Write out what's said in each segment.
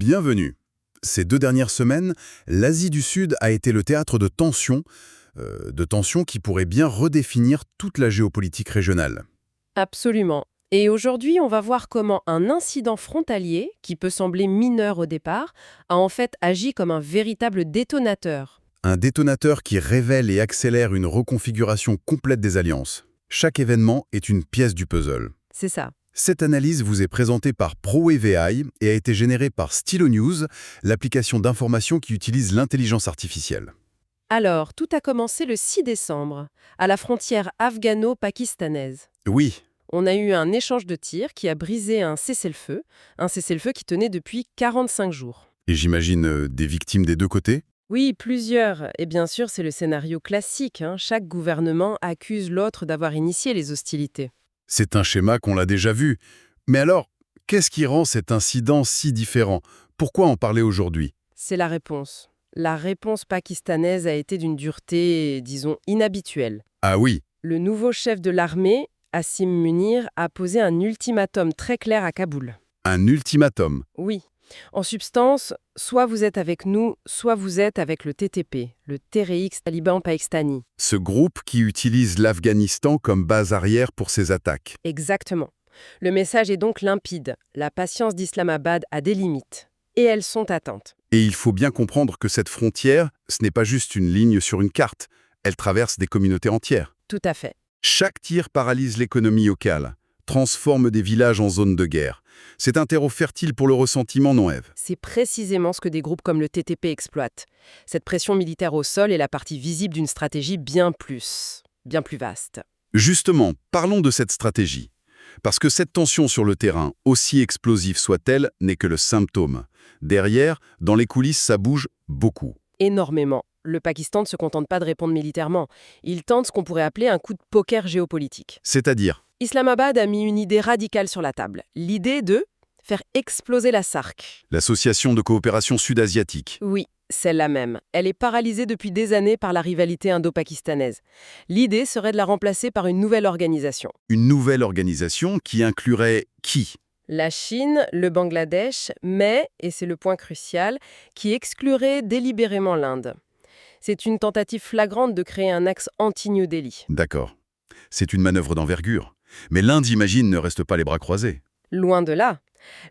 Bienvenue. Ces 2 dernières semaines, l'Asie du Sud a été le théâtre de tensions qui pourraient bien redéfinir toute la géopolitique régionale. Absolument. Et aujourd'hui, on va voir comment un incident frontalier, qui peut sembler mineur au départ, a en fait agi comme un véritable détonateur. Un détonateur qui révèle et accélère une reconfiguration complète des alliances. Chaque événement est une pièce du puzzle. C'est ça. Cette analyse vous est présentée par ProAVI et a été générée par Stylo News, l'application d'information qui utilise l'intelligence artificielle. Alors, tout a commencé le 6 décembre, à la frontière afghano-pakistanaise. Oui, On a eu un échange de tirs qui a brisé un cessez-le-feu qui tenait depuis 45 jours. et j'imagine des victimes des 2 côtés. Oui, plusieurs. Et bien sûr, c'est le scénario classique, hein. Chaque gouvernement accuse l'autre d'avoir initié les hostilités. C'est un schéma qu'on l'a déjà vu. Mais alors, qu'est-ce qui rend cet incident si différent? Pourquoi en parler aujourd'hui? C'est la réponse. La réponse pakistanaise a été d'une dureté, disons, inhabituelle. Ah oui, Le nouveau chef de l'armée, Asim Munir, a posé un ultimatum très clair à Kaboul. un ultimatum. Oui. En substance, soit vous êtes avec nous, soit vous êtes avec le TTP, le TRX Taliban Pakistani. Ce groupe qui utilise l'Afghanistan comme base arrière pour ses attaques. Exactement. Le message est donc limpide. La patience d'Islamabad a des limites. Et elles sont atteintes. Et il faut bien comprendre que cette frontière, ce n'est pas juste une ligne sur une carte. Elle traverse des communautés entières. Tout à fait. Chaque tir paralyse l'économie locale, transforme des villages en zone de guerre. C'est un terreau fertile pour le ressentiment, non Ève? C'est précisément ce que des groupes comme le TTP exploitent. Cette pression militaire au sol est la partie visible d'une stratégie bien plus vaste. Justement, parlons de cette stratégie. Parce que cette tension sur le terrain, aussi explosive soit-elle, n'est que le symptôme. Derrière, dans les coulisses, ça bouge beaucoup. Énormément. Le Pakistan ne se contente pas de répondre militairement. Il tente ce qu'on pourrait appeler un coup de poker géopolitique. C'est-à-dire, Islamabad a mis une idée radicale sur la table. L'idée de faire exploser la SARC. l'association de coopération sud-asiatique. Oui, celle-là même. Elle est paralysée depuis des années par la rivalité indo-pakistanaise. L'idée serait de la remplacer par une nouvelle organisation. Une nouvelle organisation qui inclurait qui? La Chine, le Bangladesh, mais, et c'est le point crucial, qui exclurait délibérément l'Inde. C'est une tentative flagrante de créer un axe anti-New Delhi. D'accord. C'est une manœuvre d'envergure. Mais l'Inde, j'imagine, ne reste pas les bras croisés. Loin de là,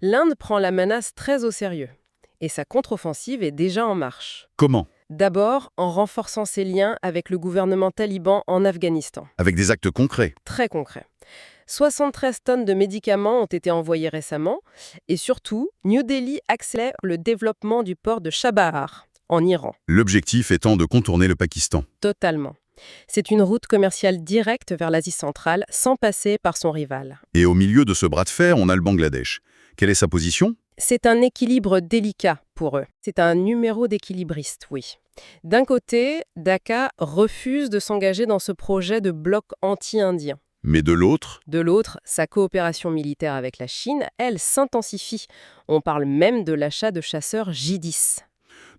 l'Inde prend la menace très au sérieux. Et sa contre-offensive est déjà en marche. Comment? D'abord, en renforçant ses liens avec le gouvernement taliban en Afghanistan. Avec des actes concrets. Très concret. 73 tonnes de médicaments ont été envoyés récemment. Et surtout, New Delhi accélère le développement du port de Chabahar, en Iran. L'objectif étant de contourner le Pakistan. Totalement. C'est une route commerciale directe vers l'Asie centrale, sans passer par son rival. Et au milieu de ce bras de fer, on a le Bangladesh. Quelle est sa position? C'est un équilibre délicat pour eux. C'est un numéro d'équilibriste, oui. D'un côté, Dhaka refuse de s'engager dans ce projet de bloc anti-indien. Mais de l'autre, De l'autre, sa coopération militaire avec la Chine, elle, s'intensifie. On parle même de l'achat de chasseurs J-10.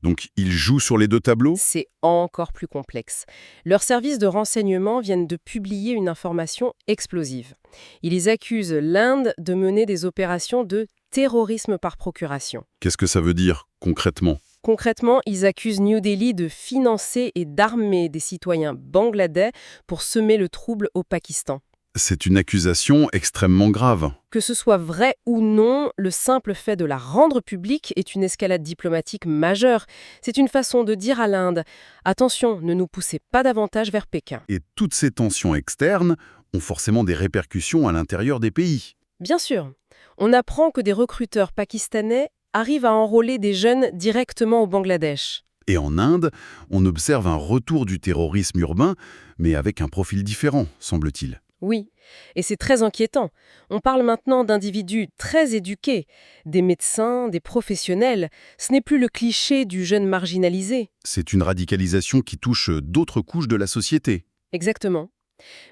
donc il joue sur les 2 tableaux? C'est encore plus complexe. Leurs services de renseignement viennent de publier une information explosive. Ils accusent l'Inde de mener des opérations de terrorisme par procuration. Qu'est-ce que ça veut dire, concrètement? Concrètement, ils accusent New Delhi de financer et d'armer des citoyens bangladais pour semer le trouble au Pakistan. C'est une accusation extrêmement grave. Que ce soit vrai ou non, le simple fait de la rendre publique est une escalade diplomatique majeure. C'est une façon de dire à l'Inde « Attention, ne nous poussez pas davantage vers Pékin Et toutes ces tensions externes ont forcément des répercussions à l'intérieur des pays. ». Bien sûr, on apprend que des recruteurs pakistanais arrivent à enrôler des jeunes directement au Bangladesh. Et en Inde, on observe un retour du terrorisme urbain, mais avec un profil différent, semble-t-il. Oui, et c'est très inquiétant. On parle maintenant d'individus très éduqués, des médecins, des professionnels. Ce n'est plus le cliché du jeune marginalisé. C'est une radicalisation qui touche d'autres couches de la société. Exactement.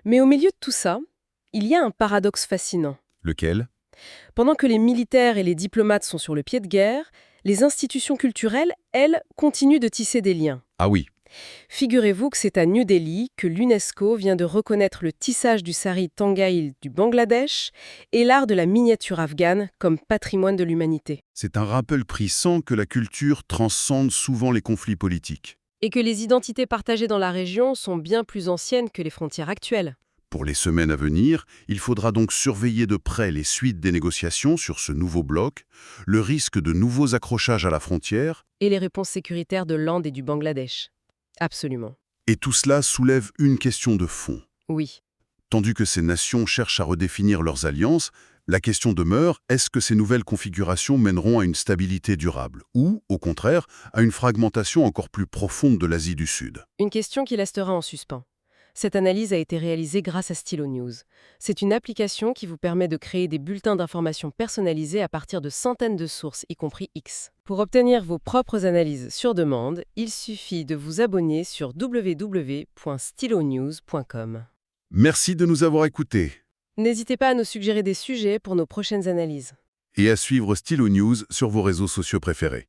Mais au milieu de tout ça, il y a un paradoxe fascinant. Lequel? Pendant que les militaires et les diplomates sont sur le pied de guerre, les institutions culturelles, elles, continuent de tisser des liens. Ah oui, Figurez-vous que c'est à New Delhi que l'UNESCO vient de reconnaître le tissage du sari Tangail du Bangladesh et l'art de la miniature afghane comme patrimoine de l'humanité. C'est un rappel puissant que la culture transcende souvent les conflits politiques. Et que les identités partagées dans la région sont bien plus anciennes que les frontières actuelles. Pour les semaines à venir, il faudra donc surveiller de près les suites des négociations sur ce nouveau bloc, le risque de nouveaux accrochages à la frontière, Et les réponses sécuritaires de l'Inde et du Bangladesh. Absolument. et tout cela soulève une question de fond. Oui. Tandis que ces nations cherchent à redéfinir leurs alliances, la question demeure, est-ce que ces nouvelles configurations mèneront à une stabilité durable ou, au contraire, à une fragmentation encore plus profonde de l'Asie du Sud? Une question qui restera en suspens. Cette analyse a été réalisée grâce à Stylo News. C'est une application qui vous permet de créer des bulletins d'informations personnalisés à partir de centaines de sources, y compris X. Pour obtenir vos propres analyses sur demande, il suffit de vous abonner sur www.stylonews.com. Merci de nous avoir écoutés N'hésitez pas à nous suggérer des sujets pour nos prochaines analyses. et à suivre Stylo News sur vos réseaux sociaux préférés.